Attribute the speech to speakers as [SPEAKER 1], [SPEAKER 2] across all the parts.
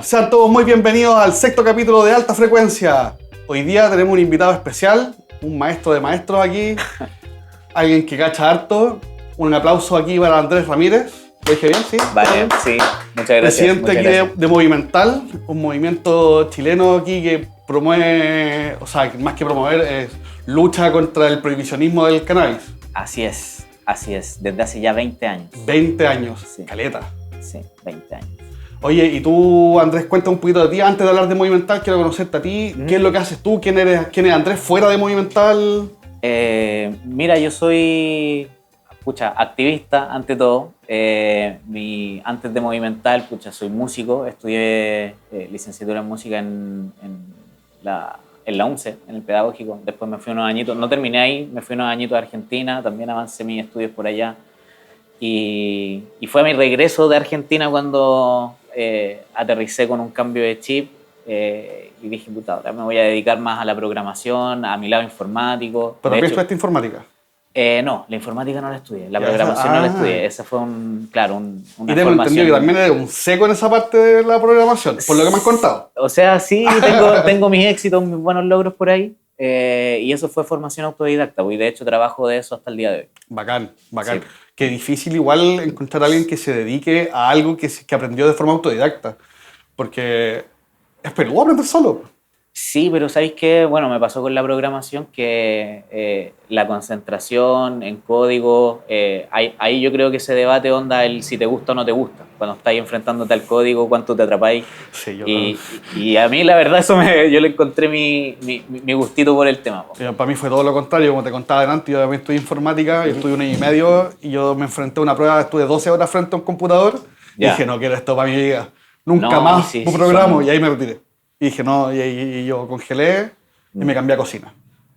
[SPEAKER 1] Sean todos muy bienvenidos al sexto capítulo de Alta Frecuencia. Hoy día tenemos un invitado especial, un maestro de maestros aquí, alguien que cacha harto. Un aplauso aquí para Andrés Ramírez. ¿Lo dije bien? ¿Sí?
[SPEAKER 2] Vale, sí, muchas gracias.
[SPEAKER 1] Presidente aquí de Movimental, un movimiento chileno aquí que promueve, o sea, más que promover, es lucha contra el prohibicionismo del cannabis.
[SPEAKER 2] Así es, desde hace ya 20 años.
[SPEAKER 1] 20 años,
[SPEAKER 2] Sí.
[SPEAKER 1] caleta.
[SPEAKER 2] Sí, 20 años.
[SPEAKER 1] Oye, y tú, Andrés, cuenta un poquito de ti. Antes de hablar de Movimental, quiero conocerte a ti. ¿Qué es lo que haces tú? ¿Quién es Andrés fuera de Movimental?
[SPEAKER 2] Mira, yo soy, activista ante todo. Antes de Movimental, soy músico. Estudié licenciatura en música en la UNCE, en el pedagógico. Después me fui unos añitos, no terminé ahí, me fui unos añitos a Argentina. También avancé mis estudios por allá. Y fue a mi regreso de Argentina cuando aterricé con un cambio de chip y dije, puta, ahora me voy a dedicar más a la programación, a mi lado informático.
[SPEAKER 1] ¿Pero también estudiaste informática?
[SPEAKER 2] No, la informática no la estudié, la programación no la estudié. Esa fue una
[SPEAKER 1] y tengo
[SPEAKER 2] formación.
[SPEAKER 1] entendido que también eres un seco en esa parte de la programación, por lo que me has contado.
[SPEAKER 2] O sea, sí, tengo mis éxitos, mis buenos logros por ahí. Y eso fue formación autodidacta, y de hecho trabajo de eso hasta el día de hoy.
[SPEAKER 1] Bacán.
[SPEAKER 2] Sí.
[SPEAKER 1] Qué difícil igual encontrar a alguien que se dedique a algo que aprendió de forma autodidacta. Porque es peludo aprender solo.
[SPEAKER 2] Sí, pero ¿sabéis qué? Bueno, me pasó con la programación que la concentración en código, ahí yo creo que se debate onda el si te gusta o no te gusta. Cuando estáis enfrentándote al código, cuánto te atrapáis.
[SPEAKER 1] Sí,
[SPEAKER 2] y a mí la verdad yo le encontré mi gustito por el tema.
[SPEAKER 1] Para mí fue todo lo contrario, como te contaba antes, yo también estudié informática, yo estudié 1 año y medio y yo me enfrenté a una prueba, estuve 12 horas frente a un computador y dije, no quiero esto para mi vida, nunca más un programa y ahí me retiré. Y dije, no, y yo congelé y me cambié a cocina.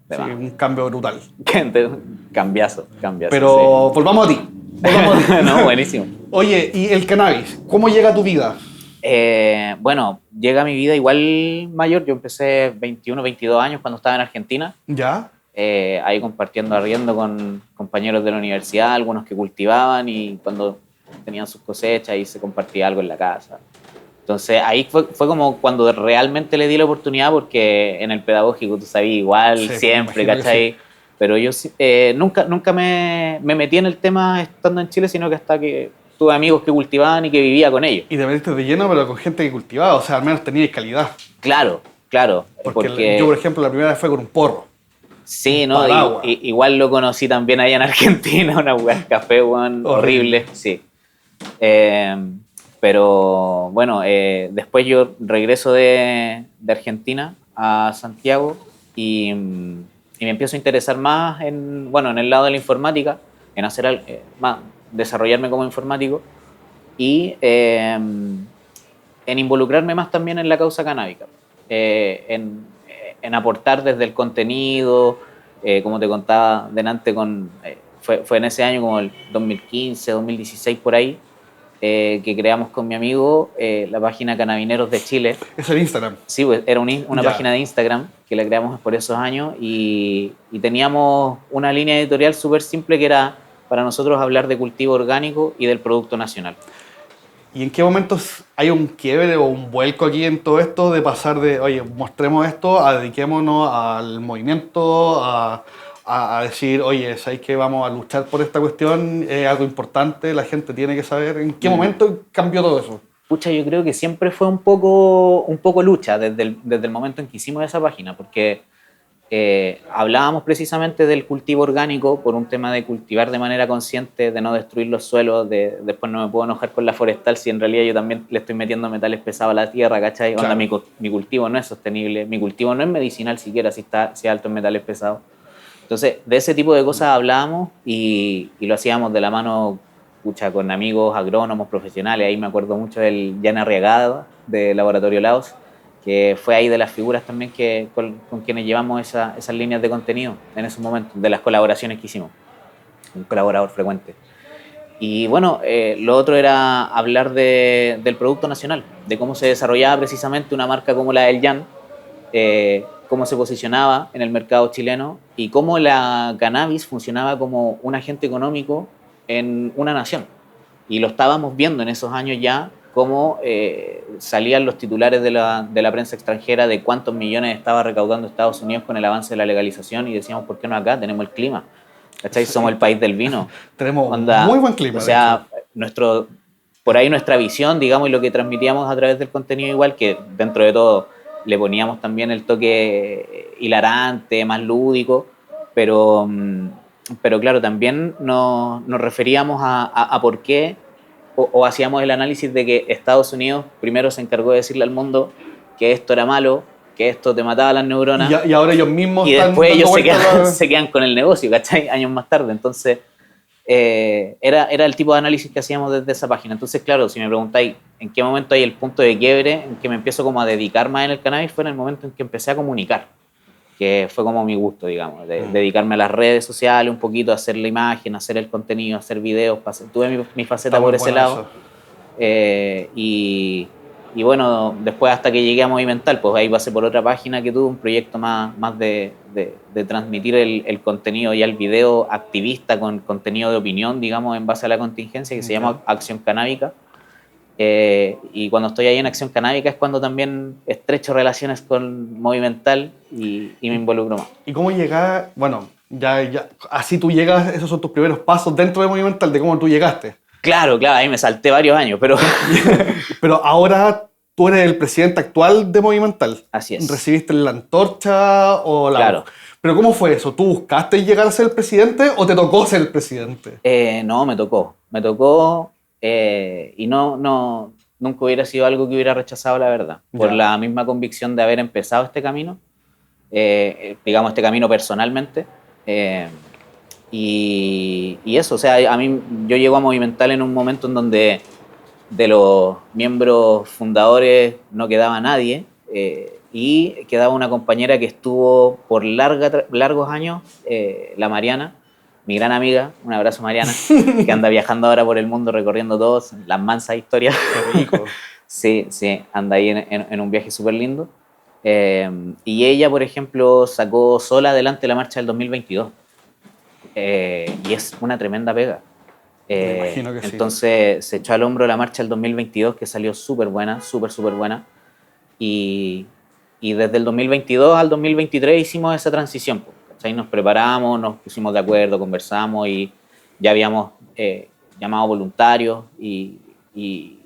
[SPEAKER 1] Sí, un cambio brutal.
[SPEAKER 2] Cambiazo.
[SPEAKER 1] Pero sí. Volvamos a ti.
[SPEAKER 2] No, buenísimo.
[SPEAKER 1] Oye, ¿y el cannabis? ¿Cómo llega a tu vida?
[SPEAKER 2] Bueno, llega a mi vida igual mayor. Yo empecé 21, 22 años cuando estaba en Argentina.
[SPEAKER 1] ¿Ya?
[SPEAKER 2] Ahí compartiendo arriendo con compañeros de la universidad, algunos que cultivaban y cuando tenían sus cosechas y se compartía algo en la casa. Entonces ahí fue como cuando realmente le di la oportunidad, porque en el pedagógico tú sabías igual, sí, siempre, ¿cachai? Sí. Pero yo nunca me metí en el tema estando en Chile, sino que hasta que tuve amigos que cultivaban y que vivía con ellos.
[SPEAKER 1] Y te metiste de lleno, pero con gente que cultivaba, o sea, al menos tenías calidad.
[SPEAKER 2] Claro.
[SPEAKER 1] Porque yo, por ejemplo, la primera vez fue con un porro.
[SPEAKER 2] Sí, ¿no? Igual lo conocí también allá en Argentina, una hueá de café, horrible. Sí. Pero bueno, después yo regreso de Argentina a Santiago y me empiezo a interesar más en el lado de la informática, en hacer más, desarrollarme como informático y en involucrarme más también en la causa canábica, en aportar desde el contenido, como te contaba delante, fue en ese año como el 2015, 2016 por ahí, que creamos con mi amigo la página Canabineros de Chile.
[SPEAKER 1] ¿Es el Instagram?
[SPEAKER 2] Sí, pues, era una página de Instagram que la creamos por esos años y teníamos una línea editorial súper simple que era para nosotros hablar de cultivo orgánico y del producto nacional.
[SPEAKER 1] ¿Y en qué momentos hay un quiebre o un vuelco aquí en todo esto de pasar de, oye, mostremos esto, a dediquémonos al movimiento, a decir, oye, ¿sabéis que vamos a luchar por esta cuestión? Es algo importante, la gente tiene que saber. ¿En qué momento cambió todo eso?
[SPEAKER 2] Yo creo que siempre fue un poco lucha desde el momento en que hicimos esa página, porque hablábamos precisamente del cultivo orgánico por un tema de cultivar de manera consciente, de no destruir los suelos, después no me puedo enojar con la forestal si en realidad yo también le estoy metiendo metales pesados a la tierra, ¿cachai?
[SPEAKER 1] Claro.
[SPEAKER 2] Onda, mi cultivo no es sostenible, mi cultivo no es medicinal siquiera si es alto en metales pesados. Entonces, de ese tipo de cosas hablábamos y lo hacíamos de la mano con amigos agrónomos profesionales. Ahí me acuerdo mucho del Jan Arriagada, de Laboratorio Laos, que fue ahí de las figuras también con quienes llevamos esas líneas de contenido en esos momentos, de las colaboraciones que hicimos. Un colaborador frecuente. Y bueno, lo otro era hablar del producto nacional, de cómo se desarrollaba precisamente una marca como la del Jan, cómo se posicionaba en el mercado chileno y cómo la cannabis funcionaba como un agente económico en una nación. Y lo estábamos viendo en esos años ya cómo salían los titulares de la prensa extranjera de cuántos millones estaba recaudando Estados Unidos con el avance de la legalización y decíamos, ¿por qué no acá? Tenemos el clima, ¿cachai? Somos el país del vino.
[SPEAKER 1] Tenemos
[SPEAKER 2] Onda,
[SPEAKER 1] muy buen clima.
[SPEAKER 2] O sea, por ahí nuestra visión, digamos, y lo que transmitíamos a través del contenido igual, que dentro de todo le poníamos también el toque hilarante, más lúdico, pero claro, también nos referíamos a por qué o hacíamos el análisis de que Estados Unidos primero se encargó de decirle al mundo que esto era malo, que esto te mataba las neuronas.
[SPEAKER 1] Y ahora ellos mismos
[SPEAKER 2] y
[SPEAKER 1] están
[SPEAKER 2] después ellos
[SPEAKER 1] dando
[SPEAKER 2] se quedan con el negocio, ¿cachai? Años más tarde. Entonces, era el tipo de análisis que hacíamos desde esa página. Entonces, claro, si me preguntáis en qué momento hay el punto de quiebre en que me empiezo como a dedicar más en el cannabis, fue en el momento en que empecé a comunicar, que fue como mi gusto, digamos, de dedicarme a las redes sociales un poquito, a hacer la imagen, a hacer el contenido, a hacer videos. Tuve mi faceta por ese lado. Y bueno, después hasta que llegué a Movimental, pues ahí pasé por otra página que tuve un proyecto más de transmitir el contenido y el video activista con contenido de opinión, digamos, en base a la contingencia, que se llama Acción Canábica. Y cuando estoy ahí en Acción Canábica es cuando también estrecho relaciones con Movimental y me involucro más.
[SPEAKER 1] ¿Y cómo llegas? Bueno, ya así tú llegas, esos son tus primeros pasos dentro de Movimental, de cómo tú llegaste.
[SPEAKER 2] Claro, ahí me salté varios años, pero...
[SPEAKER 1] Pero ahora tú eres el presidente actual de Movimental.
[SPEAKER 2] Así es.
[SPEAKER 1] ¿Recibiste la antorcha o la...?
[SPEAKER 2] Claro.
[SPEAKER 1] ¿Pero cómo fue eso? ¿Tú buscaste llegar a ser el presidente o te tocó ser el presidente?
[SPEAKER 2] No, me tocó. Y nunca hubiera sido algo que hubiera rechazado, la verdad. Por la misma convicción de haber empezado este camino, digamos, este camino personalmente. Y eso, o sea, yo llego a Movimental en un momento en donde de los miembros fundadores no quedaba nadie y quedaba una compañera que estuvo por largos años, la Mariana, mi gran amiga, un abrazo Mariana, que anda viajando ahora por el mundo recorriendo todos, las mansas historias.
[SPEAKER 1] Qué rico.
[SPEAKER 2] Sí, anda ahí en un viaje súper lindo. Y ella, por ejemplo, sacó sola adelante la marcha del 2022. Y es una tremenda pega.
[SPEAKER 1] Me imagino que sí.
[SPEAKER 2] Entonces se echó al hombro la marcha del 2022, que salió súper buena, súper buena. Y desde el 2022 al 2023 hicimos esa transición. ¿Cachai? Nos preparamos, nos pusimos de acuerdo, conversamos y ya habíamos llamado voluntarios y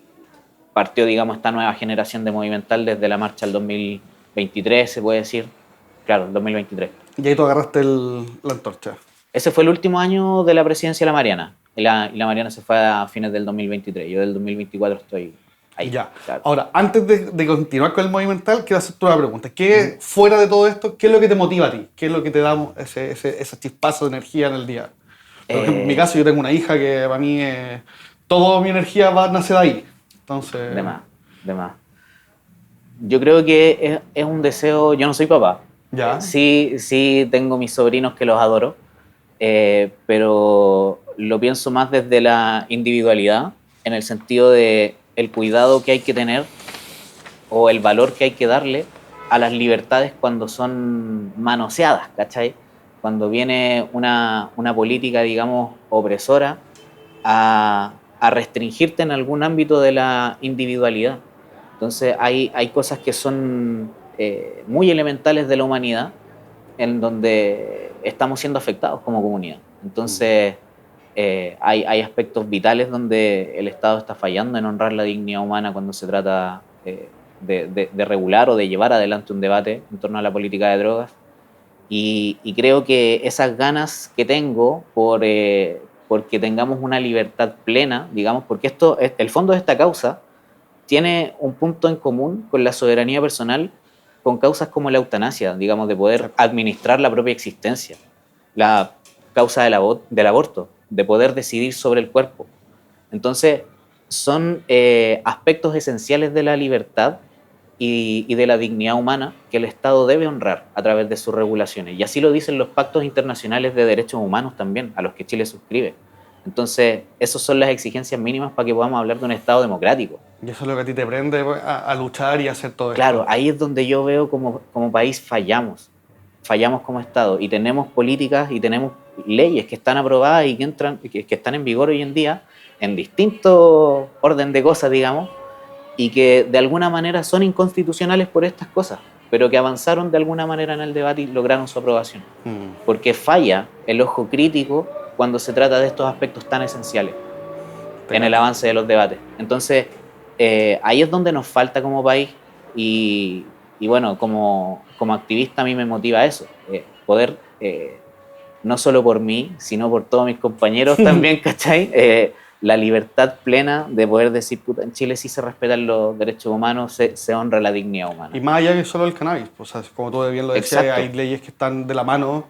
[SPEAKER 2] partió, digamos, esta nueva generación de Movimental desde la marcha del 2023, se puede decir. Claro, el 2023.
[SPEAKER 1] Y ahí tú agarraste la antorcha.
[SPEAKER 2] Ese fue el último año de la presidencia de la Mariana. Y la Mariana se fue a fines del 2023. Yo del 2024 estoy ahí.
[SPEAKER 1] Ya.
[SPEAKER 2] Claro.
[SPEAKER 1] Ahora, antes de continuar con el Movimental, quiero hacerte una pregunta. ¿Qué, fuera de todo esto, qué es lo que te motiva a ti? ¿Qué es lo que te da ese chispazo de energía en el día? Por ejemplo, en mi caso, yo tengo una hija que para mí toda mi energía nace de ahí. Entonces...
[SPEAKER 2] De más. Yo creo que es un deseo... Yo no soy papá.
[SPEAKER 1] Ya.
[SPEAKER 2] Sí tengo mis sobrinos que los adoro. Pero lo pienso más desde la individualidad, en el sentido de el cuidado que hay que tener o el valor que hay que darle a las libertades cuando son manoseadas, ¿cachai? Cuando viene una política, digamos, opresora a restringirte en algún ámbito de la individualidad. Entonces hay cosas que son muy elementales de la humanidad en donde estamos siendo afectados como comunidad. Entonces, hay aspectos vitales donde el Estado está fallando en honrar la dignidad humana cuando se trata de regular o de llevar adelante un debate en torno a la política de drogas. Y creo que esas ganas que tengo porque tengamos una libertad plena, digamos, porque el fondo de esta causa tiene un punto en común con la soberanía personal, con causas como la eutanasia, digamos, de poder administrar la propia existencia, la causa del aborto, de poder decidir sobre el cuerpo. Entonces, son aspectos esenciales de la libertad y de la dignidad humana que el Estado debe honrar a través de sus regulaciones. Y así lo dicen los pactos internacionales de derechos humanos también, a los que Chile suscribe. Entonces, esas son las exigencias mínimas para que podamos hablar de un Estado democrático.
[SPEAKER 1] Y eso es lo que a ti te prende a luchar y a hacer todo esto.
[SPEAKER 2] Claro, ahí es donde yo veo como país fallamos como Estado y tenemos políticas y tenemos leyes que están aprobadas y que están en vigor hoy en día en distintos orden de cosas, digamos, y que de alguna manera son inconstitucionales por estas cosas, pero que avanzaron de alguna manera en el debate y lograron su aprobación. Porque falla el ojo crítico cuando se trata de estos aspectos tan esenciales en el avance de los debates. Entonces, ahí es donde nos falta como país y bueno, como activista a mí me motiva eso, poder, no solo por mí, sino por todos mis compañeros también, ¿cachai? La libertad plena de poder decir, puta, en Chile sí se respetan los derechos humanos, se honra la dignidad humana.
[SPEAKER 1] Y más allá que solo el cannabis, pues, o sea, como tú bien lo decías,
[SPEAKER 2] Exacto.
[SPEAKER 1] hay leyes que están de la mano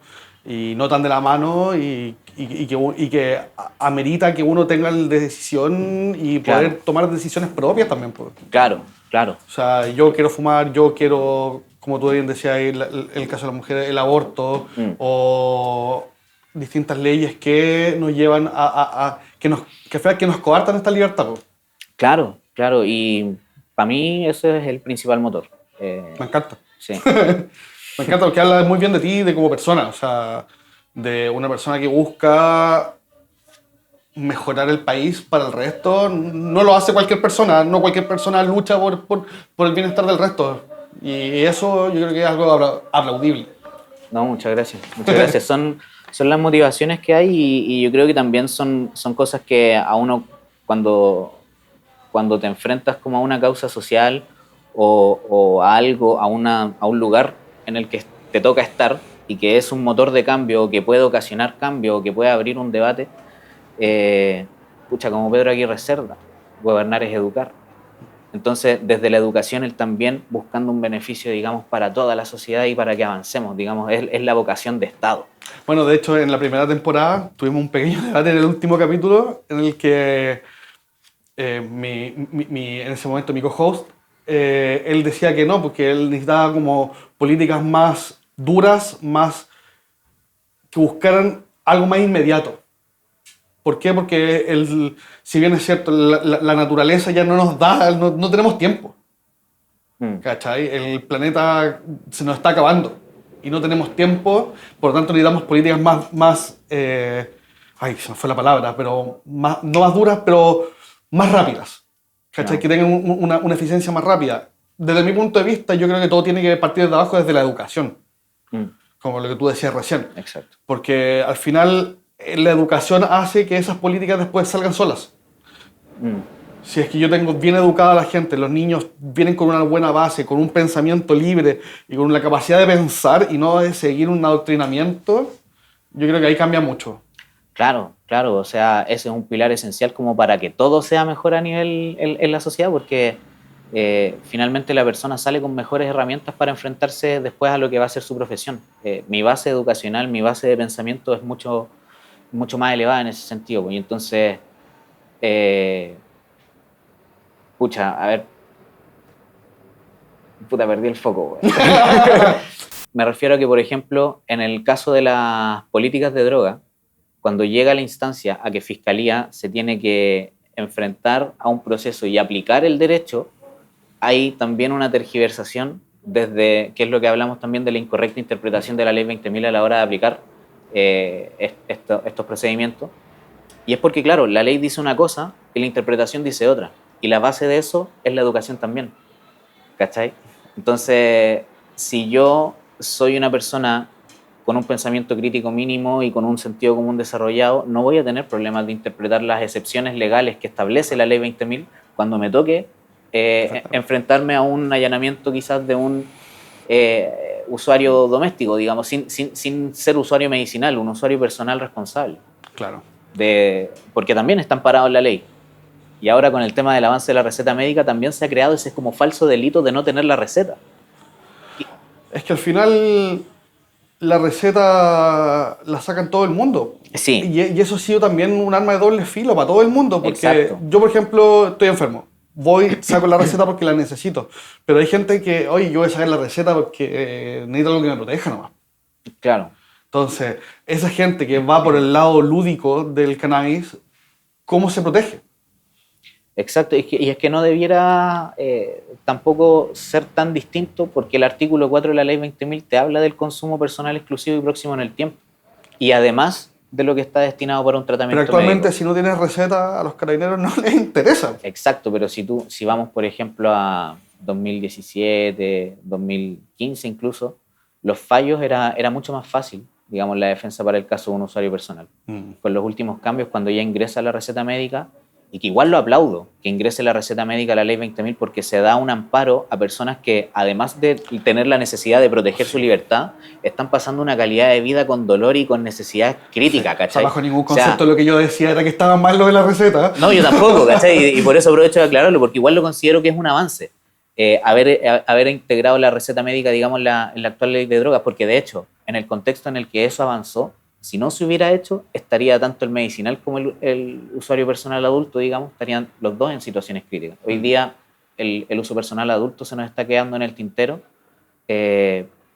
[SPEAKER 1] y no tan de la mano y que amerita que uno tenga la decisión y poder
[SPEAKER 2] Claro.
[SPEAKER 1] tomar decisiones propias también. Pues.
[SPEAKER 2] Claro, claro.
[SPEAKER 1] O sea, yo quiero fumar, yo quiero, como tú bien decías, el caso de las mujeres, el aborto o distintas leyes que nos llevan que nos coartan esta libertad. Pues.
[SPEAKER 2] Claro, claro. Y para mí ese es el principal motor.
[SPEAKER 1] Me encanta.
[SPEAKER 2] Sí.
[SPEAKER 1] Me encanta porque habla muy bien de ti, de como persona, o sea, de una persona que busca mejorar el país para el resto. No lo hace cualquier persona, no cualquier persona lucha por el bienestar del resto. Y eso yo creo que es algo aplaudible.
[SPEAKER 2] No, muchas gracias. Muchas gracias. Son las motivaciones que hay y yo creo que también son cosas que a uno cuando te enfrentas como a una causa social o a algo, a un lugar en el que te toca estar y que es un motor de cambio, o que puede ocasionar cambio, o que puede abrir un debate, como Pedro Aguirre Cerda, gobernar es educar. Entonces, desde la educación, él también buscando un beneficio, digamos, para toda la sociedad y para que avancemos, digamos, es la vocación de Estado.
[SPEAKER 1] Bueno, de hecho, en la primera temporada tuvimos un pequeño debate en el último capítulo en el que en ese momento mi co-host, él decía que no, porque él necesitaba como políticas más duras, más que buscaran algo más inmediato. ¿Por qué? Porque si bien es cierto, la naturaleza ya no nos da, no tenemos tiempo. ¿Cachai? El planeta se nos está acabando y no tenemos tiempo, por lo tanto necesitamos políticas más ay, se me fue la palabra, pero no más duras, pero más rápidas. ¿Cachai?
[SPEAKER 2] No.
[SPEAKER 1] Que tengan una eficiencia más rápida. Desde mi punto de vista, yo creo que todo tiene que partir de abajo, desde la educación. Como lo que tú decías recién.
[SPEAKER 2] Exacto.
[SPEAKER 1] Porque al final la educación hace que esas políticas después salgan solas. Si es que yo tengo bien educada a la gente, los niños vienen con una buena base, con un pensamiento libre y con la capacidad de pensar y no de seguir un adoctrinamiento, yo creo que ahí cambia mucho.
[SPEAKER 2] Claro, claro, o sea, ese es un pilar esencial como para que todo sea mejor a nivel en la sociedad, porque finalmente la persona sale con mejores herramientas para enfrentarse después a lo que va a ser su profesión. Mi base educacional, mi base de pensamiento es mucho más elevada en ese sentido, y entonces, a ver, perdí el foco. Me refiero a que, por ejemplo, en el caso de las políticas de droga, cuando llega la instancia a que Fiscalía se tiene que enfrentar a un proceso y aplicar el derecho, hay también una tergiversación desde, que es lo que hablamos también de la incorrecta interpretación de la Ley 20.000 a la hora de aplicar estos procedimientos. Y es porque, claro, la ley dice una cosa y la interpretación dice otra. Y la base de eso es la educación también. ¿Cachai? Entonces, si yo soy una persona con un pensamiento crítico mínimo y con un sentido común desarrollado, no voy a tener problemas de interpretar las excepciones legales que establece la Ley 20.000 cuando me toque enfrentarme a un allanamiento quizás de un usuario doméstico, digamos, sin ser usuario medicinal, un usuario personal responsable.
[SPEAKER 1] Claro.
[SPEAKER 2] Porque también están parados en la ley. Y ahora con el tema del avance de la receta médica también se ha creado ese como falso delito de no tener la receta.
[SPEAKER 1] Es que al final la receta la sacan todo el mundo.
[SPEAKER 2] Sí.
[SPEAKER 1] Y eso ha sido también un arma de doble filo para todo el mundo. Porque
[SPEAKER 2] Exacto.
[SPEAKER 1] yo, por ejemplo, estoy enfermo. Voy, saco la receta porque la necesito. Pero hay gente que, oye, yo voy a sacar la receta porque necesito algo que me proteja nomás.
[SPEAKER 2] Claro.
[SPEAKER 1] Entonces, esa gente que va por el lado lúdico del cannabis, ¿cómo se protege?
[SPEAKER 2] Exacto, y es que no debiera tampoco ser tan distinto porque el artículo 4 de la Ley 20.000 te habla del consumo personal exclusivo y próximo en el tiempo. Y además de lo que está destinado para un
[SPEAKER 1] Pero
[SPEAKER 2] tratamiento
[SPEAKER 1] actualmente
[SPEAKER 2] médico.
[SPEAKER 1] si no tienes receta, a los carabineros no les interesa.
[SPEAKER 2] Exacto, pero si vamos, por ejemplo, a 2017, 2015 incluso, los fallos era mucho más fácil, digamos, la defensa para el caso de un usuario personal. Con los últimos cambios, cuando ya ingresa la receta médica, y que igual lo aplaudo, que ingrese la receta médica a la ley 20.000 porque se da un amparo a personas que, además de tener la necesidad de proteger su libertad, están pasando una calidad de vida con dolor y con necesidades críticas,
[SPEAKER 1] O sea,
[SPEAKER 2] ¿cachai?
[SPEAKER 1] bajo ningún
[SPEAKER 2] O sea,
[SPEAKER 1] concepto lo que yo decía era que estaba mal lo de la receta.
[SPEAKER 2] no, yo tampoco, ¿cachai? Y por eso aprovecho de aclararlo, porque igual lo considero que es un avance. Haber integrado la receta médica, digamos, en la actual ley de drogas, porque de hecho, en el contexto en el que eso avanzó, si no se hubiera hecho, estaría tanto el medicinal como el usuario personal adulto, digamos, estarían los dos en situaciones críticas. Hoy día el uso personal adulto se nos está quedando en el tintero,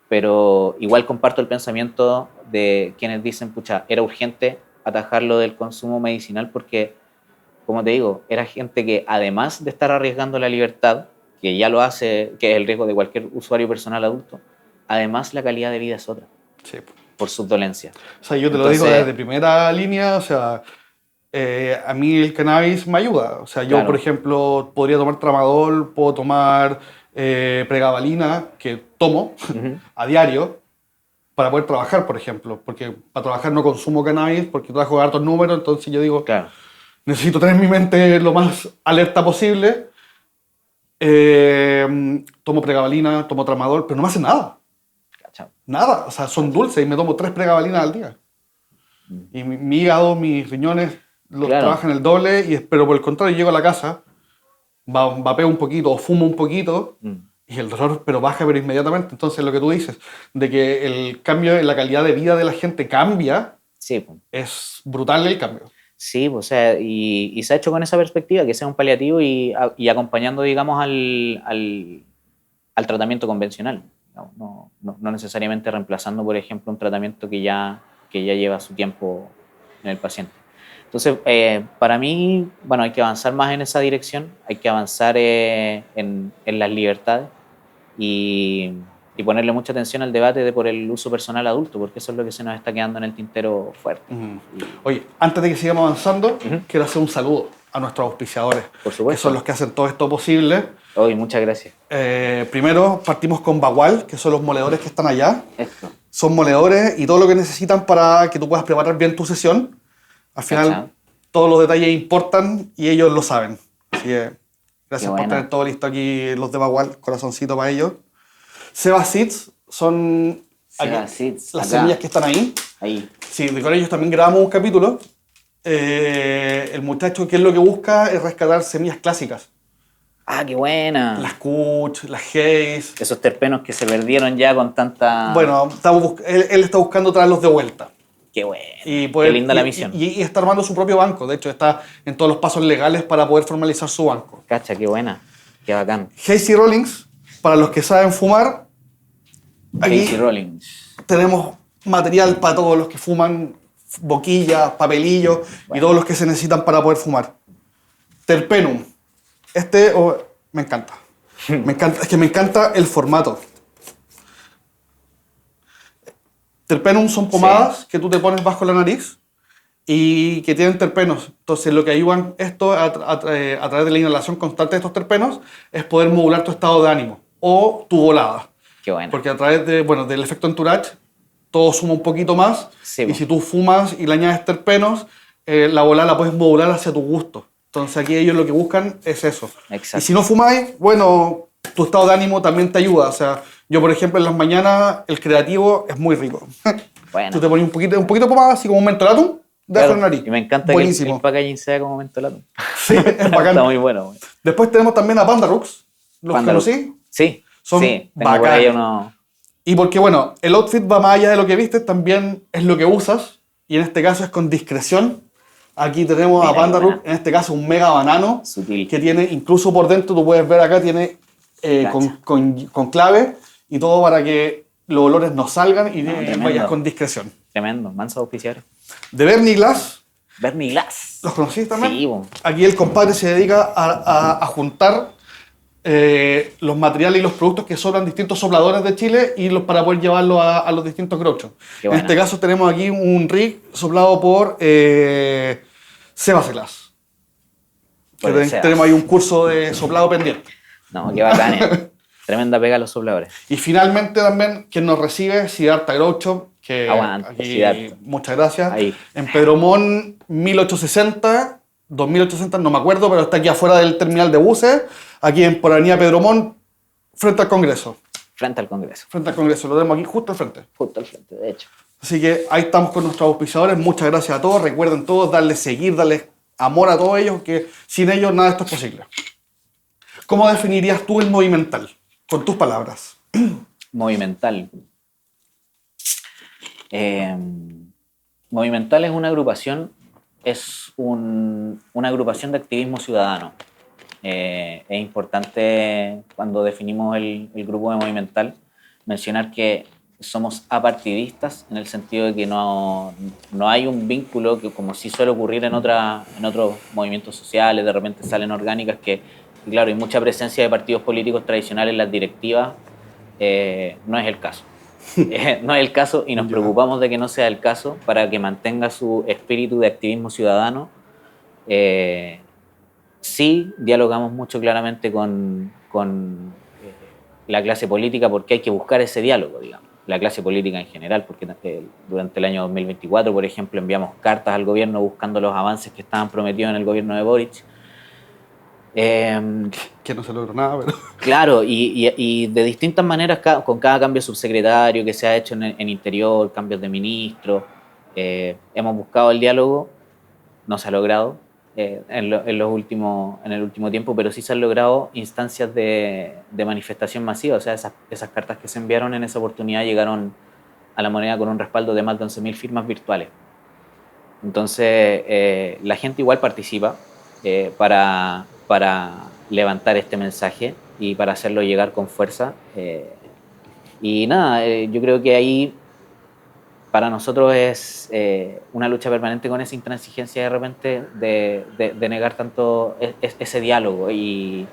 [SPEAKER 2] pero igual comparto el pensamiento de quienes dicen, pucha, era urgente atajarlo del consumo medicinal porque, como te digo, era gente que además de estar arriesgando la libertad, que ya lo hace, que es el riesgo de cualquier usuario personal adulto, además la calidad de vida es otra,
[SPEAKER 1] Sí.
[SPEAKER 2] por sus dolencias.
[SPEAKER 1] O sea, yo te lo digo desde primera línea, o sea, a mí el cannabis me ayuda. O sea, yo,
[SPEAKER 2] Claro.
[SPEAKER 1] por ejemplo, podría tomar tramadol, puedo tomar pregabalina, que tomo a diario, para poder trabajar, por ejemplo. Porque para trabajar no consumo cannabis, porque trabajo de hartos números, entonces yo digo,
[SPEAKER 2] Claro.
[SPEAKER 1] necesito tener mi mente lo más alerta posible. Tomo pregabalina, tomo tramadol, pero no me hace nada.
[SPEAKER 2] Cachao.
[SPEAKER 1] Nada, o sea, son dulces y me tomo 3 pregabalinas al día. Y mi hígado, mis riñones los
[SPEAKER 2] Claro.
[SPEAKER 1] trabajan el doble, pero por el contrario, llego a la casa, vapeo un poquito o fumo un poquito y el dolor pero baja pero inmediatamente. Entonces lo que tú dices, de que el cambio en la calidad de vida de la gente cambia,
[SPEAKER 2] Sí, pues.
[SPEAKER 1] es brutal el cambio.
[SPEAKER 2] Sí, pues, o sea, y se ha hecho con esa perspectiva, que sea un paliativo y acompañando, digamos, al tratamiento convencional. No necesariamente reemplazando, por ejemplo, un tratamiento que ya lleva su tiempo en el paciente. Entonces, para mí, bueno, hay que avanzar más en esa dirección, hay que avanzar en las libertades y ponerle mucha atención al debate por el uso personal adulto, porque eso es lo que se nos está quedando en el tintero fuerte.
[SPEAKER 1] Oye, antes de que sigamos avanzando, quiero hacer un saludo a nuestros auspiciadores,
[SPEAKER 2] Por supuesto.
[SPEAKER 1] que son los que hacen todo esto posible.
[SPEAKER 2] Hoy, muchas gracias.
[SPEAKER 1] Primero partimos con Bagual, que son los moledores que están allá.
[SPEAKER 2] Esto.
[SPEAKER 1] Son moledores y todo lo que necesitan para que tú puedas preparar bien tu sesión. Al final,
[SPEAKER 2] Cachao.
[SPEAKER 1] todos los detalles importan y ellos lo saben. Así que gracias por
[SPEAKER 2] buena.
[SPEAKER 1] tener todo listo aquí, los de Bagual, corazoncito para ellos. Seba Seeds son
[SPEAKER 2] Seba
[SPEAKER 1] aquí,
[SPEAKER 2] Seeds,
[SPEAKER 1] las
[SPEAKER 2] acá.
[SPEAKER 1] semillas que están ahí.
[SPEAKER 2] Ahí.
[SPEAKER 1] Sí, con ellos también grabamos un capítulo. El muchacho, ¿qué es lo que busca? Es rescatar semillas clásicas.
[SPEAKER 2] Ah, qué buena.
[SPEAKER 1] Las Kuch, las Haze.
[SPEAKER 2] Esos terpenos que se perdieron ya con tanta...
[SPEAKER 1] Bueno, él está buscando traerlos de vuelta.
[SPEAKER 2] Qué bueno.
[SPEAKER 1] Y poder-
[SPEAKER 2] Qué linda la
[SPEAKER 1] y-
[SPEAKER 2] misión.
[SPEAKER 1] Y está armando su propio banco. De hecho, está en todos los pasos legales para poder formalizar su banco.
[SPEAKER 2] Cacha, qué buena. Qué bacán.
[SPEAKER 1] Hazy Rollings, para los que saben fumar, aquí
[SPEAKER 2] Casey Rollins.
[SPEAKER 1] tenemos material para todos los que fuman, boquillas, papelillos y todos los que se necesitan para poder fumar. Terpenum. Me encanta. Es que me encanta el formato. Terpenum son pomadas que tú te pones bajo la nariz y que tienen terpenos. Entonces, lo que ayudan esto a través de la inhalación constante de estos terpenos es poder modular tu estado de ánimo o tu volada.
[SPEAKER 2] Qué bueno.
[SPEAKER 1] Porque a través del efecto entourage, todo suma un poquito más.
[SPEAKER 2] Sí,
[SPEAKER 1] y
[SPEAKER 2] po.
[SPEAKER 1] si tú fumas y le añades terpenos, la volada la puedes modular hacia tu gusto. Entonces, aquí ellos lo que buscan es eso.
[SPEAKER 2] Exacto.
[SPEAKER 1] Y si no fumáis, bueno, tu estado de ánimo también te ayuda. O sea, yo, por ejemplo, en las mañanas, el creativo es muy rico.
[SPEAKER 2] Bueno.
[SPEAKER 1] Tú te pones un poquito de pomada, así como un mentolatum, dejas
[SPEAKER 2] Claro,
[SPEAKER 1] la nariz.
[SPEAKER 2] y me encanta
[SPEAKER 1] Buenísimo.
[SPEAKER 2] que el packaging sea como mentolato.
[SPEAKER 1] Sí, es bacán.
[SPEAKER 2] Está muy bueno. güey.
[SPEAKER 1] Después tenemos también a Panda Rooks. ¿Los
[SPEAKER 2] Panda
[SPEAKER 1] conocí?
[SPEAKER 2] Sí.
[SPEAKER 1] Son
[SPEAKER 2] sí. Tengo por
[SPEAKER 1] bacán.
[SPEAKER 2] ahí uno...
[SPEAKER 1] Y porque, bueno, el outfit va más allá de lo que viste, también es lo que usas. Y en este caso es con discreción. Aquí tenemos
[SPEAKER 2] Mira,
[SPEAKER 1] a Panda
[SPEAKER 2] qué
[SPEAKER 1] Rook,
[SPEAKER 2] buena.
[SPEAKER 1] en este caso un mega banano.
[SPEAKER 2] Sutil.
[SPEAKER 1] Que tiene, incluso por dentro, tú puedes ver acá, tiene
[SPEAKER 2] Cacha.
[SPEAKER 1] con clave y todo para que los olores no salgan y
[SPEAKER 2] tremendo.
[SPEAKER 1] vayas con discreción.
[SPEAKER 2] Tremendo. Manso auspiciar.
[SPEAKER 1] De Bernie Glass,
[SPEAKER 2] Bernie Glass.
[SPEAKER 1] ¿los conocís también?
[SPEAKER 2] Sí, bo.
[SPEAKER 1] Aquí el compadre se dedica a juntar los materiales y los productos que sobran distintos sopladores de Chile y para poder llevarlo a los distintos grouchos. En este caso tenemos aquí un rig soplado por Sebas Glass. Tenemos ahí un curso de soplado pendiente.
[SPEAKER 2] No, qué bacán. Tremenda pega a los sopladores.
[SPEAKER 1] Y finalmente también quien nos recibe, Siddhartha Groucho, que
[SPEAKER 2] aguante,
[SPEAKER 1] aquí,
[SPEAKER 2] Siddhartha.
[SPEAKER 1] muchas gracias.
[SPEAKER 2] Ahí.
[SPEAKER 1] En Pedromón 1860, 2860, no me acuerdo, pero está aquí afuera del terminal de buses, aquí por Avenida Pedromón, frente al Congreso.
[SPEAKER 2] Frente al Congreso.
[SPEAKER 1] Frente al Congreso, lo tenemos aquí justo al frente.
[SPEAKER 2] Justo al frente, de hecho.
[SPEAKER 1] Así que ahí estamos con nuestros auspiciadores. Muchas gracias a todos. Recuerden todos darle seguir, darle amor a todos ellos, que sin ellos nada de esto es posible. ¿Cómo definirías tú el Movimental? Con tus palabras.
[SPEAKER 2] Movimental. Movimental es una agrupación, una agrupación de activismo ciudadano. Es importante cuando definimos el grupo de Movimental mencionar que somos apartidistas en el sentido de que no hay un vínculo que, como sí suele ocurrir en otros movimientos sociales, de repente salen orgánicas que, claro, hay mucha presencia de partidos políticos tradicionales en las directivas. No es el caso. No es el caso y nos preocupamos de que no sea el caso para que mantenga su espíritu de activismo ciudadano. Sí dialogamos mucho claramente con la clase política porque hay que buscar ese diálogo, digamos. La clase política en general, porque durante el año 2024, por ejemplo, enviamos cartas al gobierno buscando los avances que estaban prometidos en el gobierno de Boric.
[SPEAKER 1] Que no se logró nada, pero...
[SPEAKER 2] Claro, y de distintas maneras, con cada cambio de subsecretario que se ha hecho en Interior, cambios de ministro, hemos buscado el diálogo, no se ha logrado en el último tiempo, pero sí se han logrado instancias de manifestación masiva. O sea, esas cartas que se enviaron en esa oportunidad llegaron a La Moneda con un respaldo de más de 11.000 firmas virtuales. Entonces, la gente igual participa para levantar este mensaje y para hacerlo llegar con fuerza. Y nada, yo creo que ahí para nosotros es una lucha permanente con esa intransigencia de repente de negar tanto ese diálogo y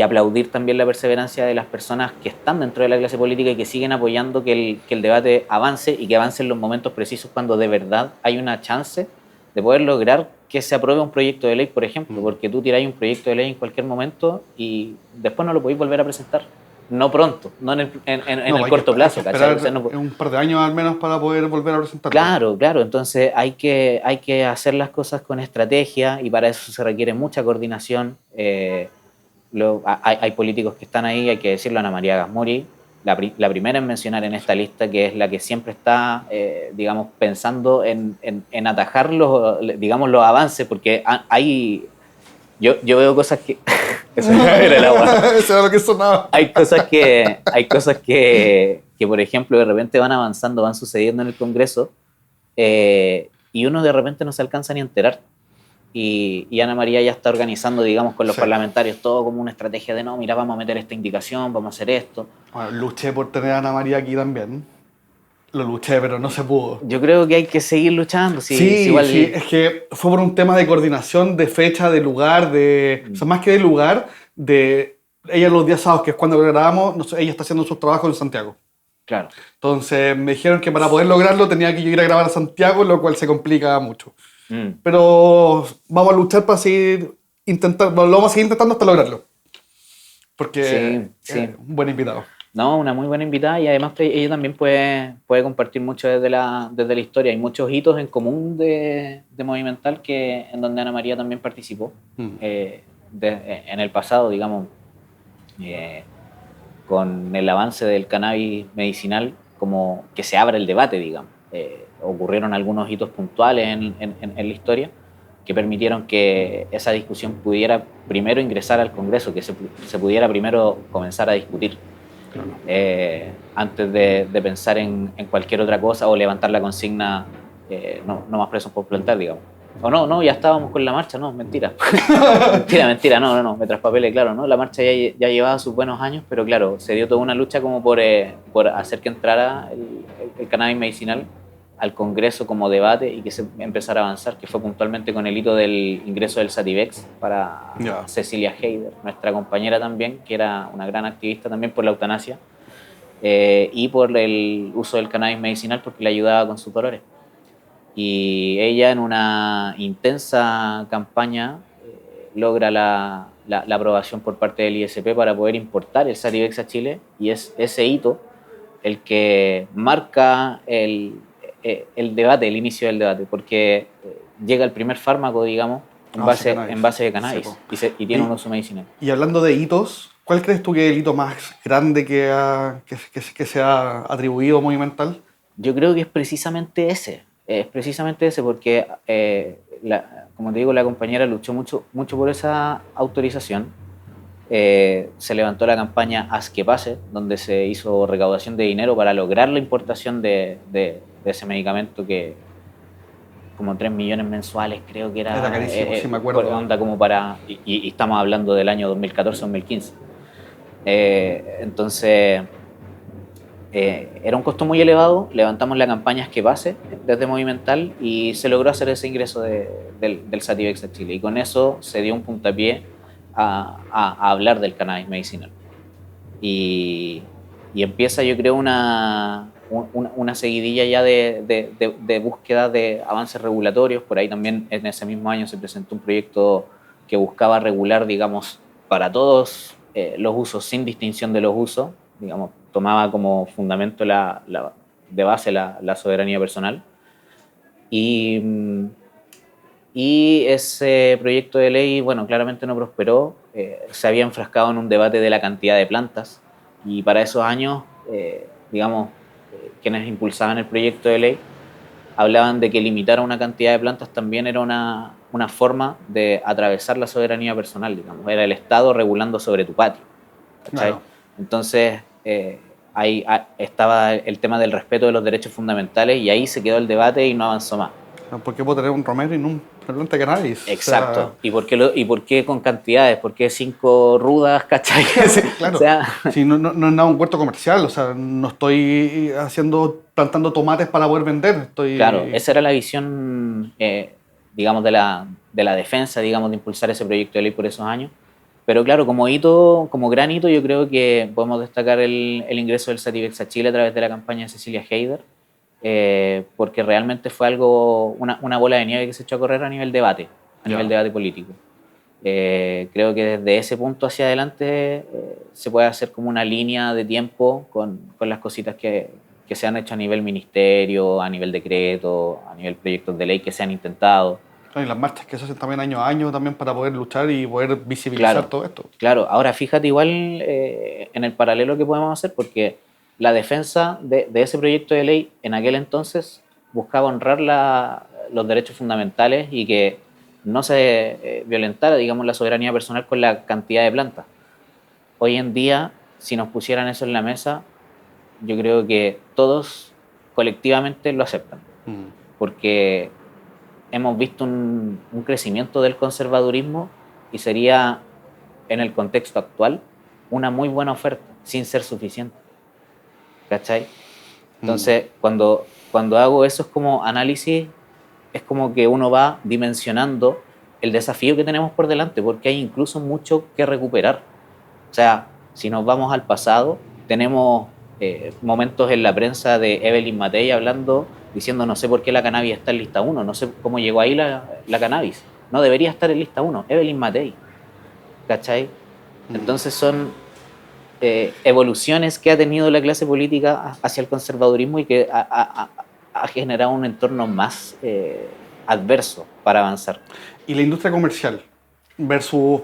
[SPEAKER 2] aplaudir también la perseverancia de las personas que están dentro de la clase política y que siguen apoyando que el debate avance y que avance en los momentos precisos cuando de verdad hay una chance de poder lograr que se apruebe un proyecto de ley, por ejemplo, porque tú tiráis un proyecto de ley en cualquier momento y después no lo podéis volver a presentar. No pronto, no en el corto plazo.
[SPEAKER 1] Hay que esperar, o sea, un par de años al menos para poder volver a presentarlo.
[SPEAKER 2] Claro, entonces hay que hacer las cosas con estrategia y para eso se requiere mucha coordinación. Hay políticos que están ahí, hay que decirlo, Ana María Gasmuri, la primera en mencionar en esta lista, que es la que siempre está, digamos, pensando en atajar los avances, porque hay... Yo veo cosas que... Eso era el agua.
[SPEAKER 1] Eso era lo que sonaba.
[SPEAKER 2] Hay cosas que, por ejemplo, de repente van avanzando, van sucediendo en el Congreso y uno de repente no se alcanza ni a enterar. Y Ana María ya está organizando, digamos, con los parlamentarios todo como una estrategia de no, mira, vamos a meter esta indicación, vamos a hacer esto.
[SPEAKER 1] Bueno, luché por tener a Ana María aquí también. Lo luché, pero no se pudo.
[SPEAKER 2] Yo creo que hay que seguir luchando.
[SPEAKER 1] Sí, es que fue por un tema de coordinación, de fecha, de lugar, o sea, más que de lugar, ella los días sábados, que es cuando grabamos, no sé, ella está haciendo sus trabajos en Santiago.
[SPEAKER 2] Claro.
[SPEAKER 1] Entonces me dijeron que para poder lograrlo tenía que yo ir a grabar a Santiago, lo cual se complica mucho. Pero vamos a luchar para seguir intentando, lo vamos a seguir intentando hasta lograrlo. Porque
[SPEAKER 2] sí.
[SPEAKER 1] Es un buen invitado.
[SPEAKER 2] No, una muy buena invitada y además ella también puede compartir mucho desde la historia. Hay muchos hitos en común de Movimental en donde Ana María también participó en el pasado, digamos, con el avance del cannabis medicinal, como que se abra el debate, digamos. Ocurrieron algunos hitos puntuales en la historia que permitieron que esa discusión pudiera primero ingresar al Congreso, que se pudiera primero comenzar a discutir. Claro. Antes de pensar en cualquier otra cosa o levantar la consigna no más presos por plantar, digamos. O no, ya estábamos con la marcha, no, mentira. mentira, no, me traspapelé, claro, ¿no? La marcha ya llevaba sus buenos años, pero claro, se dio toda una lucha como por hacer que entrara el cannabis medicinal al Congreso como debate y que se empezara a avanzar, que fue puntualmente con el hito del ingreso del Sativex para Cecilia Heider, nuestra compañera también, que era una gran activista también por la eutanasia y por el uso del cannabis medicinal porque le ayudaba con sus dolores. Y ella en una intensa campaña logra la aprobación por parte del ISP para poder importar el Sativex a Chile, y es ese hito el que marca el debate, el inicio del debate, porque llega el primer fármaco, digamos, en base de cannabis y tiene un uso medicinal.
[SPEAKER 1] Y hablando de hitos, ¿cuál crees tú que es el hito más grande que se ha atribuido a Movimental?
[SPEAKER 2] Yo creo que es precisamente ese. Es precisamente ese porque, como te digo, la compañera luchó mucho por esa autorización. Se levantó la campaña Haz que pase, donde se hizo recaudación de dinero para lograr la importación de ese medicamento que como 3 millones mensuales creo que era.
[SPEAKER 1] Era carísimo, sí me acuerdo.
[SPEAKER 2] Onda como para, y estamos hablando del año 2014-2015. Entonces... era un costo muy elevado, levantamos la campaña que pase desde Movimental y se logró hacer ese ingreso del Sativex a Chile, y con eso se dio un puntapié a hablar del cannabis medicinal. Y empieza, yo creo, una seguidilla ya de búsqueda de avances regulatorios. Por ahí también en ese mismo año se presentó un proyecto que buscaba regular, digamos, para todos los usos, sin distinción de los usos, digamos, tomaba como fundamento de base la soberanía personal. Y ese proyecto de ley, bueno, claramente no prosperó. Se había enfrascado en un debate de la cantidad de plantas, y para esos años, digamos, quienes impulsaban el proyecto de ley hablaban de que limitar a una cantidad de plantas también era una forma de atravesar la soberanía personal, digamos. Era el Estado regulando sobre tu patio, ¿cachai? Claro. Entonces, ahí estaba el tema del respeto de los derechos fundamentales, y ahí se quedó el debate y no avanzó más.
[SPEAKER 1] ¿Por qué puedo tener un romero y no una planta de cannabis?
[SPEAKER 2] Exacto. O sea, ¿Y por qué con cantidades? ¿Por qué 5 rudas, cachai?
[SPEAKER 1] Claro. O sea, sí, no es nada un huerto comercial. O sea, no estoy plantando tomates para poder vender.
[SPEAKER 2] Claro, esa era la visión, digamos, de la defensa, digamos, de impulsar ese proyecto de ley por esos años. Pero claro, como gran hito, yo creo que podemos destacar el ingreso del Sativex a Chile a través de la campaña de Cecilia Heider, porque realmente fue una bola de nieve que se echó a correr a nivel debate político. Creo que desde ese punto hacia adelante se puede hacer como una línea de tiempo con las cositas que se han hecho a nivel ministerio, a nivel decreto, a nivel proyectos de ley que se han intentado.
[SPEAKER 1] Y las marchas que se hacen también año a año también para poder luchar y poder visibilizar todo esto.
[SPEAKER 2] Claro, ahora fíjate igual en el paralelo que podemos hacer, porque la defensa de ese proyecto de ley en aquel entonces buscaba honrar los derechos fundamentales y que no se violentara, digamos, la soberanía personal con la cantidad de plantas. Hoy en día, si nos pusieran eso en la mesa, yo creo que todos colectivamente lo aceptan, porque hemos visto un crecimiento del conservadurismo y sería, en el contexto actual, una muy buena oferta, sin ser suficiente. ¿Cachai? Entonces, cuando hago eso, es como análisis, es como que uno va dimensionando el desafío que tenemos por delante, porque hay incluso mucho que recuperar. O sea, si nos vamos al pasado, tenemos momentos en la prensa de Evelyn Matei diciendo no sé por qué la cannabis está en lista 1, no sé cómo llegó ahí la cannabis. No debería estar en lista 1, Evelyn Matei. ¿Cachai? Entonces son evoluciones que ha tenido la clase política hacia el conservadurismo y que ha generado un entorno más adverso para avanzar.
[SPEAKER 1] ¿Y la industria comercial versus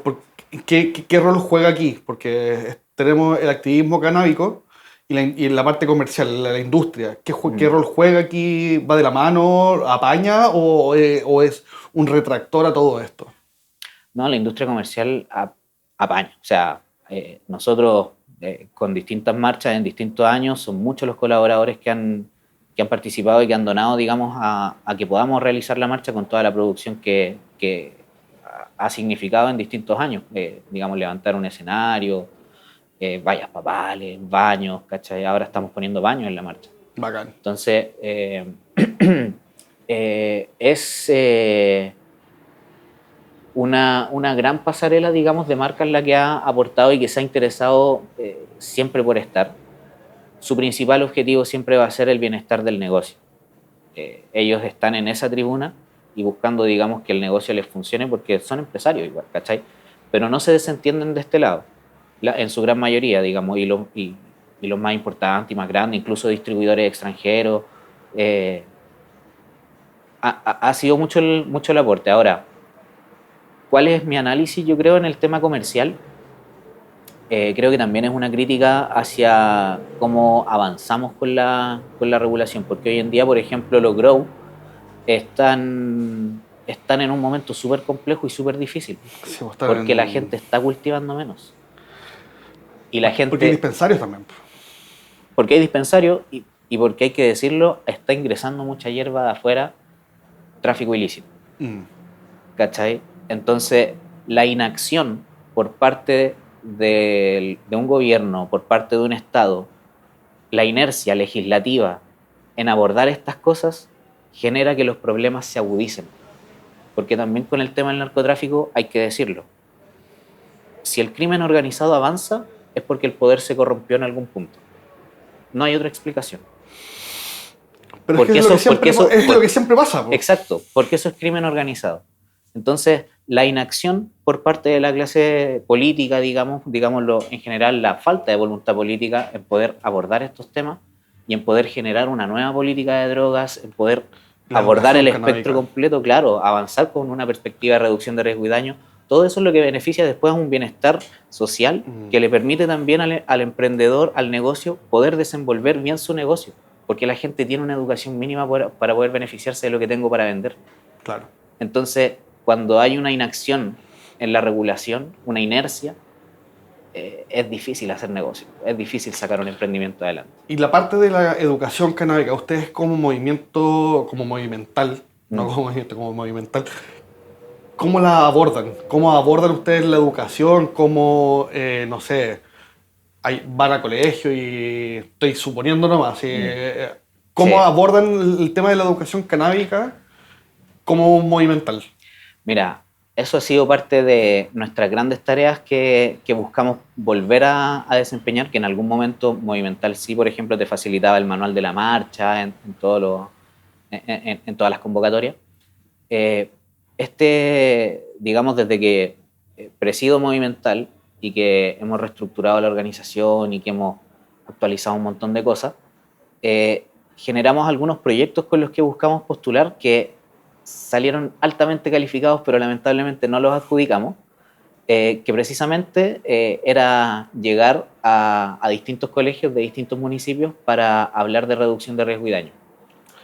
[SPEAKER 1] qué rol juega aquí? Porque tenemos el activismo canábico y en la parte comercial, la industria. ¿Qué rol juega aquí? ¿Va de la mano? ¿Apaña? ¿O es un retractor a todo esto?
[SPEAKER 2] No, la industria comercial apaña. O sea, nosotros con distintas marchas en distintos años, son muchos los colaboradores que han participado y que han donado, digamos, a que podamos realizar la marcha con toda la producción que ha significado en distintos años. Digamos, levantar un escenario, vallas papales, baños, ¿cachai? Ahora estamos poniendo baños en la marcha.
[SPEAKER 1] Bacán.
[SPEAKER 2] Entonces, es una gran pasarela, digamos, de marcas la que ha aportado y que se ha interesado siempre por estar. Su principal objetivo siempre va a ser el bienestar del negocio. Ellos están en esa tribuna y buscando, digamos, que el negocio les funcione porque son empresarios igual, ¿cachai? Pero no se desentienden de este lado, en su gran mayoría, digamos, y los más importantes y más grandes, incluso distribuidores extranjeros. Ha sido mucho el aporte. Ahora, ¿cuál es mi análisis, yo creo, en el tema comercial? Creo que también es una crítica hacia cómo avanzamos con la regulación, porque hoy en día, por ejemplo, los grow están en un momento súper complejo y súper difícil,
[SPEAKER 1] Sí,
[SPEAKER 2] porque la gente está cultivando menos. Y la gente,
[SPEAKER 1] porque hay dispensarios también.
[SPEAKER 2] porque hay dispensarios y porque hay que decirlo, está ingresando mucha hierba de afuera, tráfico ilícito. ¿Cachai? Entonces, la inacción por parte de un gobierno, por parte de un Estado, la inercia legislativa en abordar estas cosas genera que los problemas se agudicen. Porque también con el tema del narcotráfico hay que decirlo. Si el crimen organizado avanza, es porque el poder se corrompió en algún punto. No hay otra explicación.
[SPEAKER 1] Pero es lo que siempre pasa. Po.
[SPEAKER 2] Exacto, porque eso es crimen organizado. Entonces, la inacción por parte de la clase política, digámoslo en general, la falta de voluntad política en poder abordar estos temas y en poder generar una nueva política de drogas, en poder abordar el espectro completo, claro, avanzar con una perspectiva de reducción de riesgo y daño. Todo eso es lo que beneficia después a un bienestar social que le permite también al emprendedor, al negocio, poder desenvolver bien su negocio, porque la gente tiene una educación mínima para poder beneficiarse de lo que tengo para vender.
[SPEAKER 1] Claro.
[SPEAKER 2] Entonces, cuando hay una inacción en la regulación, una inercia, es difícil hacer negocio, es difícil sacar un emprendimiento adelante.
[SPEAKER 1] Y la parte de la educación canábica, ustedes como movimiento, como movimental, no como movimiento, como movimental, ¿cómo la abordan? ¿Cómo abordan ustedes la educación? ¿Cómo, no sé, van a colegio y estoy suponiendo nomás, ¿cómo abordan el tema de la educación canábica como movimental?
[SPEAKER 2] Mira, eso ha sido parte de nuestras grandes tareas que buscamos volver a desempeñar, que en algún momento Movimental sí, por ejemplo, te facilitaba el manual de la marcha en todas las convocatorias. Digamos, desde que presido Movimental y que hemos reestructurado la organización y que hemos actualizado un montón de cosas, generamos algunos proyectos con los que buscamos postular que salieron altamente calificados, pero lamentablemente no los adjudicamos, que precisamente era llegar a distintos colegios de distintos municipios para hablar de reducción de riesgo y daño,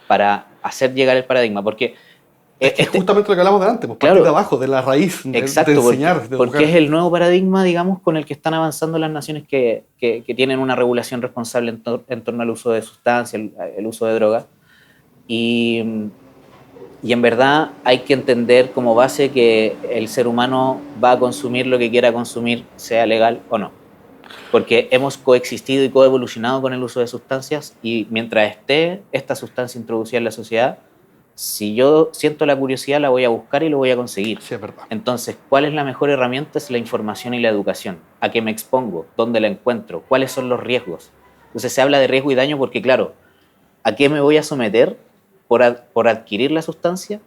[SPEAKER 2] para hacer llegar el paradigma, porque
[SPEAKER 1] es justamente lo que hablamos de antes, pues,
[SPEAKER 2] claro,
[SPEAKER 1] partir de abajo, de la raíz,
[SPEAKER 2] exacto,
[SPEAKER 1] de enseñar,
[SPEAKER 2] porque es el nuevo paradigma, digamos, con el que están avanzando las naciones que tienen una regulación responsable en torno al uso de sustancias, el uso de drogas, y en verdad hay que entender como base que el ser humano va a consumir lo que quiera consumir, sea legal o no. Porque hemos coexistido y coevolucionado con el uso de sustancias y mientras esté esta sustancia introducida en la sociedad, si yo siento la curiosidad la voy a buscar y lo voy a conseguir.
[SPEAKER 1] Sí, es verdad.
[SPEAKER 2] Entonces, ¿cuál es la mejor herramienta? Es la información y la educación. ¿A qué me expongo? ¿Dónde la encuentro? ¿Cuáles son los riesgos? Entonces se habla de riesgo y daño porque, claro, ¿a qué me voy a someter por adquirir la sustancia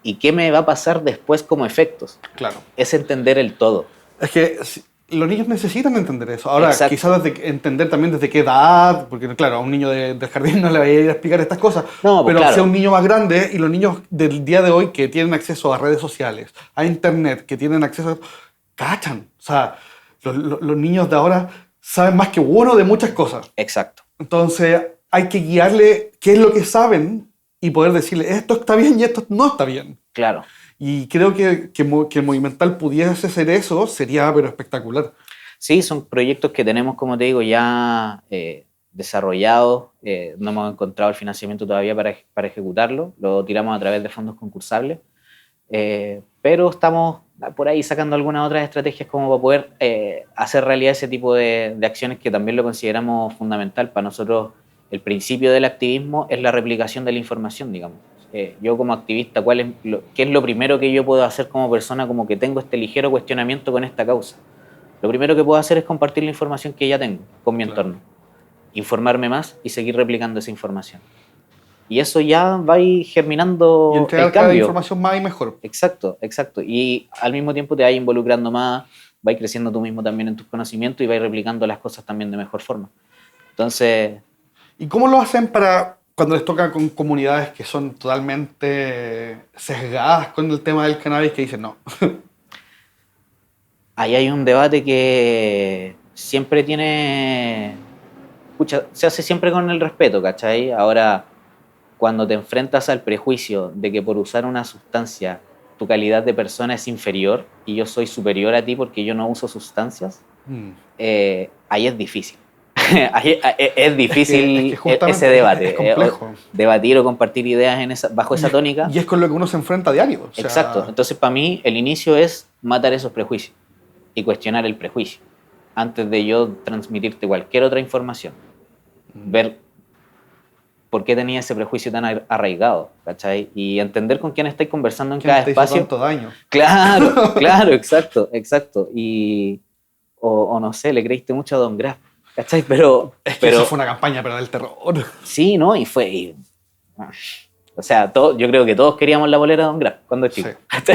[SPEAKER 2] y qué me va a pasar después como efectos?
[SPEAKER 1] Claro.
[SPEAKER 2] Es entender el todo.
[SPEAKER 1] Es que los niños necesitan entender eso. Ahora,
[SPEAKER 2] Exacto.
[SPEAKER 1] quizás entender también desde qué edad, porque claro, a un niño del jardín no le vaya a ir a explicar estas cosas,
[SPEAKER 2] no,
[SPEAKER 1] pero
[SPEAKER 2] claro,
[SPEAKER 1] sea un niño más grande y los niños del día de hoy que tienen acceso a redes sociales, a internet, que tienen acceso, cachan. O sea, los niños de ahora saben más que uno de muchas cosas.
[SPEAKER 2] Exacto.
[SPEAKER 1] Entonces, hay que guiarle qué es lo que saben y poder decirle esto está bien y esto no está bien.
[SPEAKER 2] Claro.
[SPEAKER 1] Y creo que el Movimental pudiese hacer eso, sería pero espectacular.
[SPEAKER 2] Sí, son proyectos que tenemos, como te digo, ya desarrollados. No hemos encontrado el financiamiento todavía para ejecutarlo. Lo tiramos a través de fondos concursables. Pero estamos por ahí sacando algunas otras estrategias como para poder hacer realidad ese tipo de acciones que también lo consideramos fundamental para nosotros el principio del activismo es la replicación de la información, digamos. Yo como activista, ¿qué es lo primero que yo puedo hacer como persona, como que tengo este ligero cuestionamiento con esta causa? Lo primero que puedo hacer es compartir la información que ya tengo con mi entorno, informarme más y seguir replicando esa información. Y eso ya va a ir germinando
[SPEAKER 1] Y entregar
[SPEAKER 2] el
[SPEAKER 1] cada
[SPEAKER 2] cambio.
[SPEAKER 1] información más y mejor.
[SPEAKER 2] Exacto, exacto. Y al mismo tiempo te vas involucrando más, vas creciendo tú mismo también en tus conocimientos y vas replicando las cosas también de mejor forma. Entonces,
[SPEAKER 1] ¿Y cómo lo hacen para cuando les toca con comunidades que son totalmente sesgadas con el tema del cannabis, que dicen no?
[SPEAKER 2] ahí hay un debate que siempre tiene... Pucha, se hace siempre con el respeto, ¿cachai? Ahora, cuando te enfrentas al prejuicio de que por usar una sustancia tu calidad de persona es inferior y yo soy superior a ti porque yo no uso sustancias, ahí es difícil. Es difícil
[SPEAKER 1] justamente
[SPEAKER 2] ese debate.
[SPEAKER 1] es complejo.
[SPEAKER 2] Debatir o compartir ideas bajo esa tónica.
[SPEAKER 1] Y es con lo que uno se enfrenta a diario. O sea,
[SPEAKER 2] exacto. Entonces, para mí, el inicio es matar esos prejuicios y cuestionar el prejuicio antes de yo transmitirte cualquier otra información. Ver por qué tenía ese prejuicio tan arraigado, ¿cachai? Y entender con quién estáis conversando en cada espacio.
[SPEAKER 1] Hizo tanto daño?
[SPEAKER 2] Claro, claro, exacto, exacto. O no sé, le creíste mucho a Don Graff, ¿cachai? Pero
[SPEAKER 1] eso fue una campaña para el terror.
[SPEAKER 2] Sí, ¿no? O sea, yo creo que todos queríamos la bolera de Don Graff cuando chicos. Sí.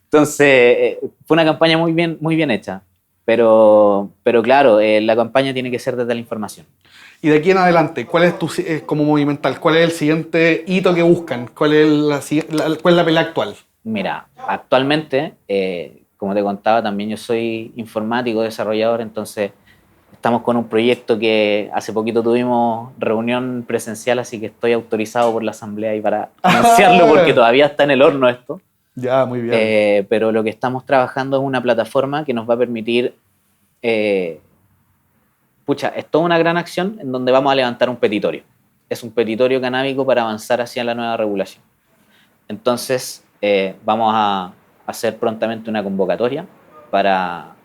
[SPEAKER 2] Entonces, fue una campaña muy bien hecha. Pero claro, la campaña tiene que ser desde la información.
[SPEAKER 1] Y de aquí en adelante, ¿cuál es como movimental? ¿Cuál es el siguiente hito que buscan? ¿Cuál es la pelea actual?
[SPEAKER 2] Mira, actualmente, como te contaba, también yo soy informático, desarrollador, entonces estamos con un proyecto que hace poquito tuvimos reunión presencial, así que estoy autorizado por la asamblea ahí para anunciarlo porque todavía está en el horno esto.
[SPEAKER 1] Ya, muy bien.
[SPEAKER 2] Pero lo que estamos trabajando es una plataforma que nos va a permitir... es toda una gran acción en donde vamos a levantar un petitorio. Es un petitorio canábico para avanzar hacia la nueva regulación. Entonces, vamos a hacer prontamente una convocatoria para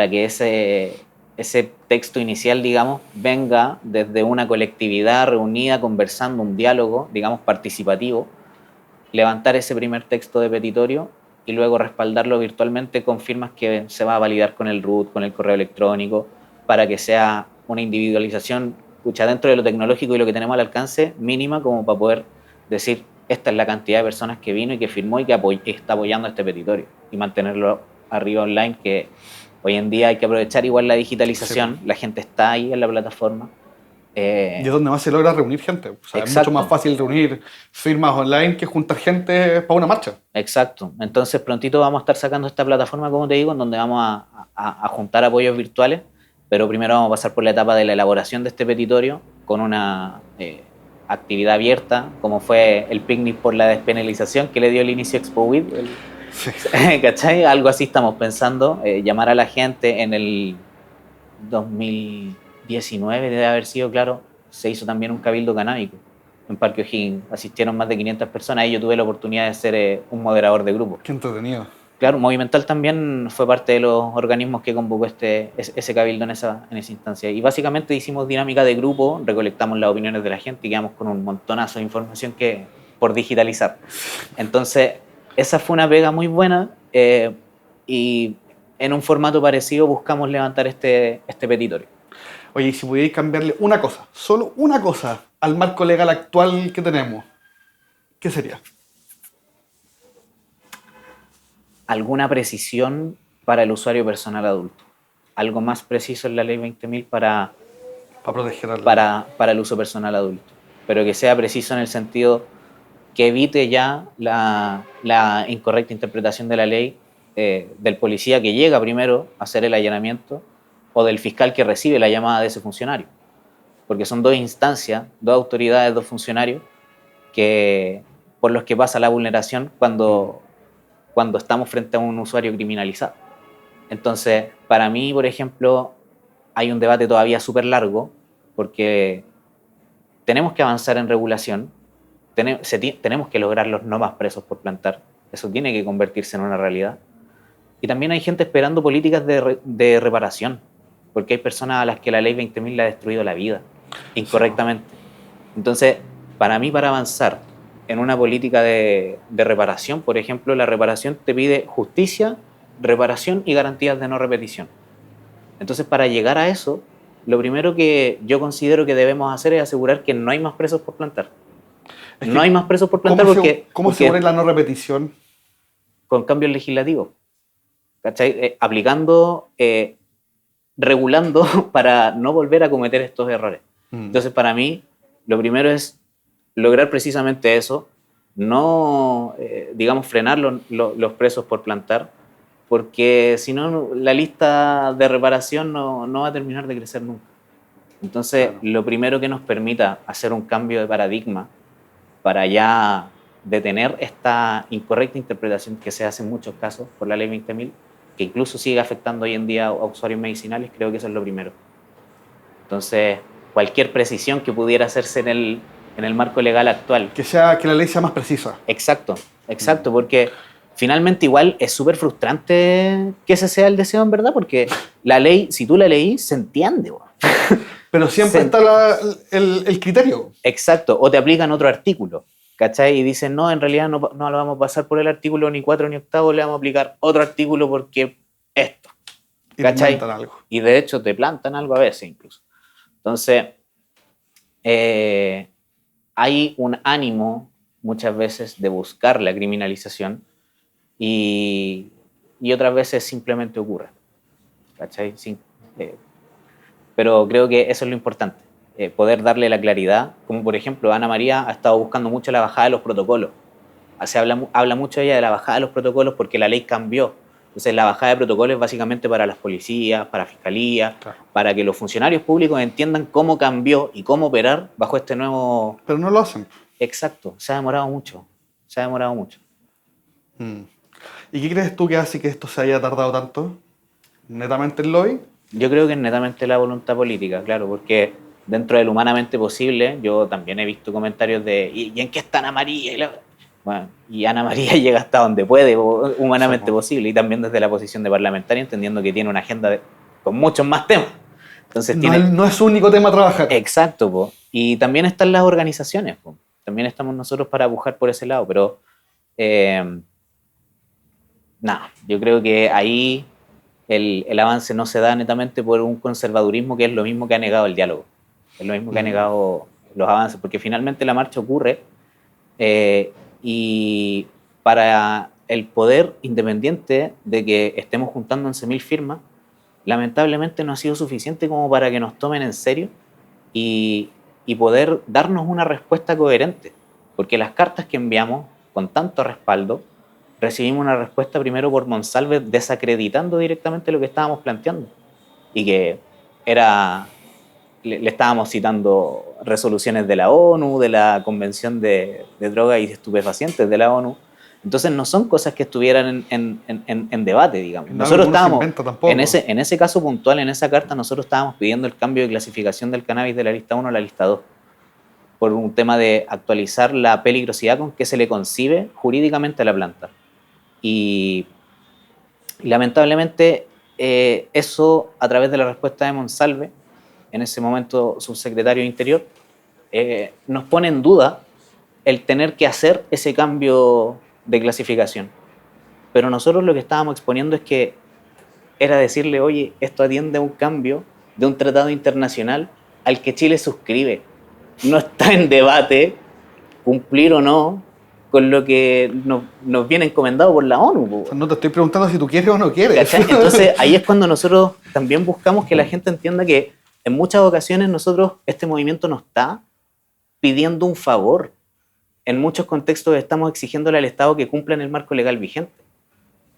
[SPEAKER 2] que ese texto inicial, digamos, venga desde una colectividad reunida, conversando, un diálogo, digamos, participativo, levantar ese primer texto de petitorio y luego respaldarlo virtualmente con firmas que se va a validar con el RUT, con el correo electrónico, para que sea una individualización dentro de lo tecnológico y lo que tenemos al alcance mínima como para poder decir esta es la cantidad de personas que vino y que firmó y que está apoyando este petitorio y mantenerlo arriba online, que hoy en día hay que aprovechar igual la digitalización, sí. La gente está ahí en la plataforma.
[SPEAKER 1] Y es donde más se logra reunir gente. O sea, es mucho más fácil reunir firmas online que juntar gente para una marcha.
[SPEAKER 2] Exacto. Entonces prontito vamos a estar sacando esta plataforma, como te digo, en donde vamos a juntar apoyos virtuales, pero primero vamos a pasar por la etapa de la elaboración de este petitorio con una actividad abierta, como fue el picnic por la despenalización que le dio el inicio Expo WID. Sí. ¿Cachai? Algo así estamos pensando, llamar a la gente en el 2019, debe haber sido, claro, se hizo también un cabildo canábico en Parque O'Higgins. Asistieron más de 500 personas y yo tuve la oportunidad de ser un moderador de grupo.
[SPEAKER 1] Qué entretenido.
[SPEAKER 2] Claro, Movimental también fue parte de los organismos que convocó ese cabildo en esa instancia. Y básicamente hicimos dinámica de grupo, recolectamos las opiniones de la gente y quedamos con un montonazo de información por digitalizar. Entonces, esa fue una pega muy buena y en un formato parecido buscamos levantar este petitorio.
[SPEAKER 1] Oye, y si pudierais cambiarle una cosa, solo una cosa, al marco legal actual que tenemos, ¿qué sería?
[SPEAKER 2] Alguna precisión para el usuario personal adulto. Algo más preciso en la ley 20.000 para
[SPEAKER 1] proteger
[SPEAKER 2] para el uso personal adulto. Pero que sea preciso en el sentido que evite ya la incorrecta interpretación de la ley del policía que llega primero a hacer el allanamiento o del fiscal que recibe la llamada de ese funcionario. Porque son dos instancias, dos autoridades, dos funcionarios por los que pasa la vulneración cuando estamos frente a un usuario criminalizado. Entonces, para mí, por ejemplo, hay un debate todavía súper largo porque tenemos que avanzar en regulación, tenemos que lograr los no más presos por plantar, eso tiene que convertirse en una realidad. Y también hay gente esperando políticas de reparación, porque hay personas a las que la ley 20.000 le ha destruido la vida. incorrectamente. Entonces, para mí, para avanzar en una política de reparación, por ejemplo, la reparación te pide justicia, reparación y garantías de no repetición. Entonces, para llegar a eso, lo primero que yo considero que debemos hacer es asegurar que no hay más presos por plantar.
[SPEAKER 1] Es
[SPEAKER 2] No hay
[SPEAKER 1] que,
[SPEAKER 2] más presos por plantar
[SPEAKER 1] ¿cómo asegurar la no repetición?
[SPEAKER 2] con cambios legislativos, ¿cachai? Aplicando, regulando para no volver a cometer estos errores. Entonces, para mí, lo primero es lograr precisamente eso, no, digamos, frenar los presos por plantar, porque si no, la lista de reparación no va a terminar de crecer nunca. Entonces, claro, lo primero que nos permita hacer un cambio de paradigma para ya detener esta incorrecta interpretación que se hace en muchos casos por la ley 20.000, que incluso sigue afectando hoy en día a usuarios medicinales, creo que eso es lo primero. Entonces, cualquier precisión que pudiera hacerse en el marco legal actual.
[SPEAKER 1] Que la ley sea más precisa.
[SPEAKER 2] Exacto, porque finalmente igual es súper frustrante que ese sea el deseo en verdad, porque la ley, si tú la leís, se entiende.
[SPEAKER 1] Pero siempre está el criterio.
[SPEAKER 2] Exacto, o te aplican otro artículo, ¿cachai? Y dicen, no, en realidad no lo vamos a pasar por el artículo ni 4 ni 8, le vamos a aplicar otro artículo porque esto, ¿cachai?
[SPEAKER 1] Y te plantan algo.
[SPEAKER 2] Y de hecho te plantan algo a veces incluso. Entonces, hay un ánimo muchas veces de buscar la criminalización y otras veces simplemente ocurre, ¿cachai? Pero creo que eso es lo importante, poder darle la claridad, como por ejemplo Ana María ha estado buscando mucho la bajada de los protocolos. Se habla mucho ella de la bajada de los protocolos porque la ley cambió. Entonces la bajada de protocolos es básicamente para las policías, para fiscalía, claro, para que los funcionarios públicos entiendan cómo cambió y cómo operar bajo este nuevo...
[SPEAKER 1] Pero no lo hacen.
[SPEAKER 2] Exacto, se ha demorado mucho.
[SPEAKER 1] ¿Y qué crees tú que hace que esto se haya tardado tanto? ¿Netamente el lobby?
[SPEAKER 2] Yo creo que es netamente la voluntad política, claro, porque dentro del humanamente posible, yo también he visto comentarios de ¿y en qué está Ana María? Bueno, y Ana María llega hasta donde puede, humanamente posible, y también desde la posición de parlamentaria, entendiendo que tiene una agenda con muchos más temas. Entonces
[SPEAKER 1] no es su único tema a trabajar.
[SPEAKER 2] Exacto, y también están las organizaciones, también estamos nosotros para buscar por ese lado, pero yo creo que ahí el avance no se da netamente por un conservadurismo que es lo mismo que ha negado el diálogo, es lo mismo que ha negado los avances, porque finalmente la marcha ocurre y para el poder independiente de que estemos juntando 11.000 firmas, lamentablemente no ha sido suficiente como para que nos tomen en serio y poder darnos una respuesta coherente, porque las cartas que enviamos con tanto respaldo, recibimos una respuesta primero por Monsalve desacreditando directamente lo que estábamos planteando y que era, le estábamos citando resoluciones de la ONU, de la Convención de Drogas y Estupefacientes de la ONU. Entonces no son cosas que estuvieran en debate, digamos.
[SPEAKER 1] No,
[SPEAKER 2] nosotros estábamos,
[SPEAKER 1] en
[SPEAKER 2] ese caso puntual, en esa carta, nosotros estábamos pidiendo el cambio de clasificación del cannabis de la lista 1 a la lista 2 por un tema de actualizar la peligrosidad con que se le concibe jurídicamente a la planta. Y lamentablemente eso, a través de la respuesta de Monsalve, en ese momento subsecretario de Interior, nos pone en duda el tener que hacer ese cambio de clasificación. Pero nosotros lo que estábamos exponiendo es que era decirle, oye, esto atiende a un cambio de un tratado internacional al que Chile suscribe. No está en debate cumplir o no con lo que nos viene encomendado por la ONU.
[SPEAKER 1] O sea, no te estoy preguntando si tú quieres o no quieres.
[SPEAKER 2] ¿Cachai? Entonces ahí es cuando nosotros también buscamos que la gente entienda que en muchas ocasiones este movimiento nos está pidiendo un favor. En muchos contextos estamos exigiéndole al Estado que cumpla en el marco legal vigente,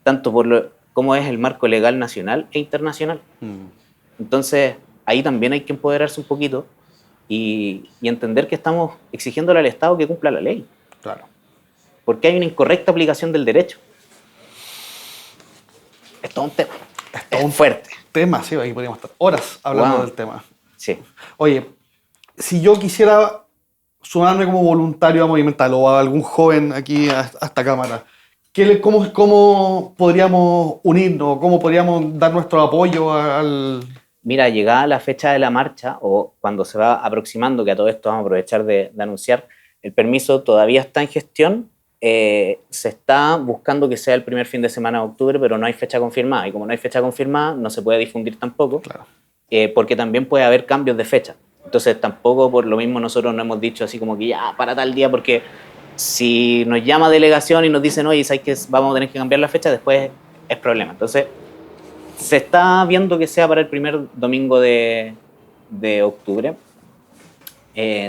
[SPEAKER 2] tanto por como es el marco legal nacional e internacional. Entonces ahí también hay que empoderarse un poquito y entender que estamos exigiéndole al Estado que cumpla la ley.
[SPEAKER 1] Claro.
[SPEAKER 2] Porque hay una incorrecta aplicación del derecho. Es todo un tema. Es un fuerte
[SPEAKER 1] tema, sí, ahí podríamos estar horas hablando del tema.
[SPEAKER 2] Sí.
[SPEAKER 1] Oye, si yo quisiera sumarme como voluntario a Movimental o a algún joven aquí a esta cámara, ¿cómo podríamos unirnos? ¿Cómo podríamos dar nuestro apoyo al...?
[SPEAKER 2] Mira, llegada la fecha de la marcha o cuando se va aproximando, que a todo esto vamos a aprovechar de anunciar, el permiso todavía está en gestión. Se está buscando que sea el primer fin de semana de octubre, pero no hay fecha confirmada. Y como no hay fecha confirmada, no se puede difundir tampoco,
[SPEAKER 1] Claro.
[SPEAKER 2] Porque también puede haber cambios de fecha. Entonces tampoco por lo mismo nosotros no hemos dicho así como que ya para tal día, porque si nos llama delegación y nos dicen, oye, ¿sabes que vamos a tener que cambiar la fecha? Después es problema. Entonces se está viendo que sea para el primer domingo de octubre.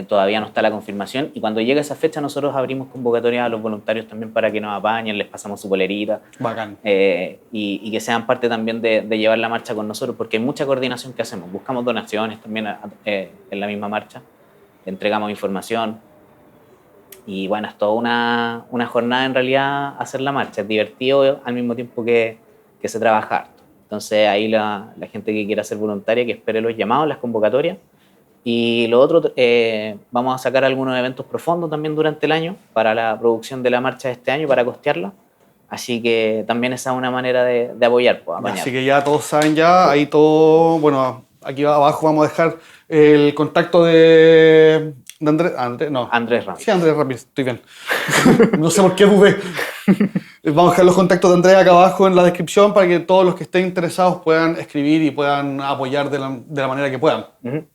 [SPEAKER 2] Todavía no está la confirmación y cuando llegue esa fecha nosotros abrimos convocatorias a los voluntarios también para que nos apañen, les pasamos su polerita.
[SPEAKER 1] Bacán.
[SPEAKER 2] Y que sean parte también de llevar la marcha con nosotros, porque hay mucha coordinación que hacemos. Buscamos donaciones también en la misma marcha, entregamos información y bueno, es toda una jornada en realidad hacer la marcha. Es divertido al mismo tiempo que se trabaja harto. Entonces ahí la gente que quiera ser voluntaria que espere los llamados, las convocatorias. Y lo otro, vamos a sacar algunos eventos profundos también durante el año para la producción de la marcha de este año, para costearla. Así que también esa es una manera de apoyar. Pues,
[SPEAKER 1] Así que ya todos saben ya, ahí todo, bueno, aquí abajo vamos a dejar el contacto de
[SPEAKER 2] Andrés Ramírez.
[SPEAKER 1] Sí, Andrés Ramírez, estoy bien. No sé por qué dudé. Vamos a dejar los contactos de Andrés acá abajo en la descripción para que todos los que estén interesados puedan escribir y puedan apoyar de la manera que puedan.
[SPEAKER 2] Uh-huh.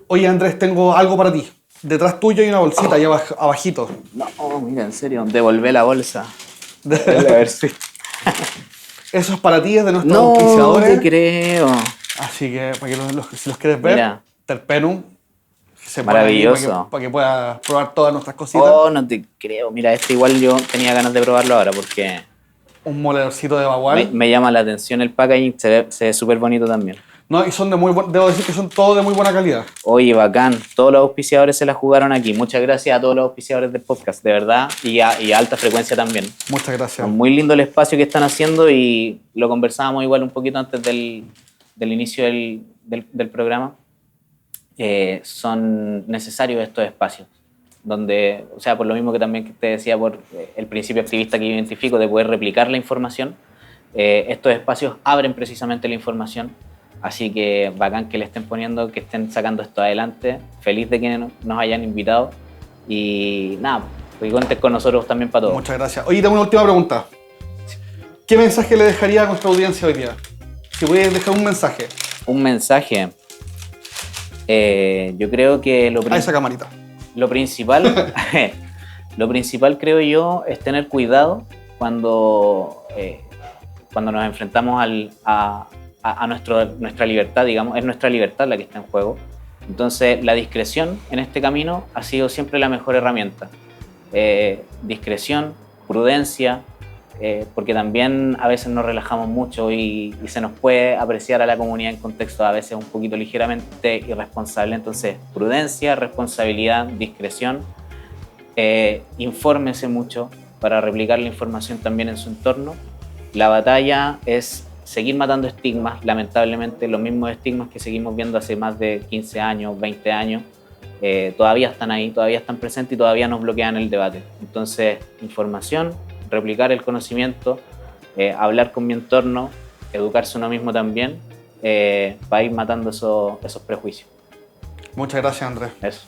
[SPEAKER 1] Oye, Andrés, tengo algo para ti. Detrás tuyo hay una bolsita, ahí abajito.
[SPEAKER 2] No, mira, en serio, devolvé la bolsa. A ver si...
[SPEAKER 1] Eso es para ti, es de nuestros auspiciadores.
[SPEAKER 2] No te creo.
[SPEAKER 1] Así que, para que si los quieres ver,
[SPEAKER 2] Mira.
[SPEAKER 1] Terpenum.
[SPEAKER 2] Maravilloso.
[SPEAKER 1] Para que puedas probar todas nuestras cositas.
[SPEAKER 2] Oh, no te creo. Mira, este igual yo tenía ganas de probarlo ahora porque...
[SPEAKER 1] Un moledorcito de bagual.
[SPEAKER 2] Me llama la atención el packaging, se ve súper bonito también.
[SPEAKER 1] No, y son de debo decir que son todos de muy buena calidad.
[SPEAKER 2] Oye, bacán. Todos los auspiciadores se la jugaron aquí. Muchas gracias a todos los auspiciadores del podcast, de verdad. Y a Alta Frecuencia también.
[SPEAKER 1] Muchas gracias.
[SPEAKER 2] Muy lindo el espacio que están haciendo y lo conversábamos igual un poquito antes del inicio del programa. Son necesarios estos espacios. Donde, o sea, por lo mismo que también te decía por el principio activista que yo identifico de poder replicar la información, estos espacios abren precisamente la información. Así que bacán que le estén poniendo, que estén sacando esto adelante. Feliz de que nos hayan invitado. Y nada, que cuentes con nosotros también para todo.
[SPEAKER 1] Muchas gracias. Oye, tengo una última pregunta. ¿Qué mensaje le dejaría a nuestra audiencia hoy día? Si pudieras dejar un mensaje.
[SPEAKER 2] Un mensaje. Yo creo que
[SPEAKER 1] A esa camarita.
[SPEAKER 2] Lo principal creo yo es tener cuidado cuando nos enfrentamos a nuestra libertad, digamos. Es nuestra libertad la que está en juego. Entonces la discreción en este camino ha sido siempre la mejor herramienta. Discreción, prudencia, porque también a veces nos relajamos mucho y se nos puede apreciar a la comunidad en contextos a veces un poquito ligeramente irresponsables. Entonces, prudencia, responsabilidad, discreción, infórmese mucho para replicar la información también en su entorno. La batalla es seguir matando estigmas, lamentablemente los mismos estigmas que seguimos viendo hace más de 15 años, 20 años, todavía están ahí, todavía están presentes y todavía nos bloquean el debate. Entonces, información, replicar el conocimiento, hablar con mi entorno, educarse uno mismo también, para ir matando esos prejuicios.
[SPEAKER 1] Muchas gracias, Andrés.
[SPEAKER 2] Eso.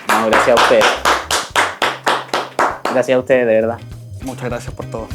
[SPEAKER 2] No, gracias a ustedes. Gracias a ustedes, de verdad.
[SPEAKER 1] Muchas gracias por todo.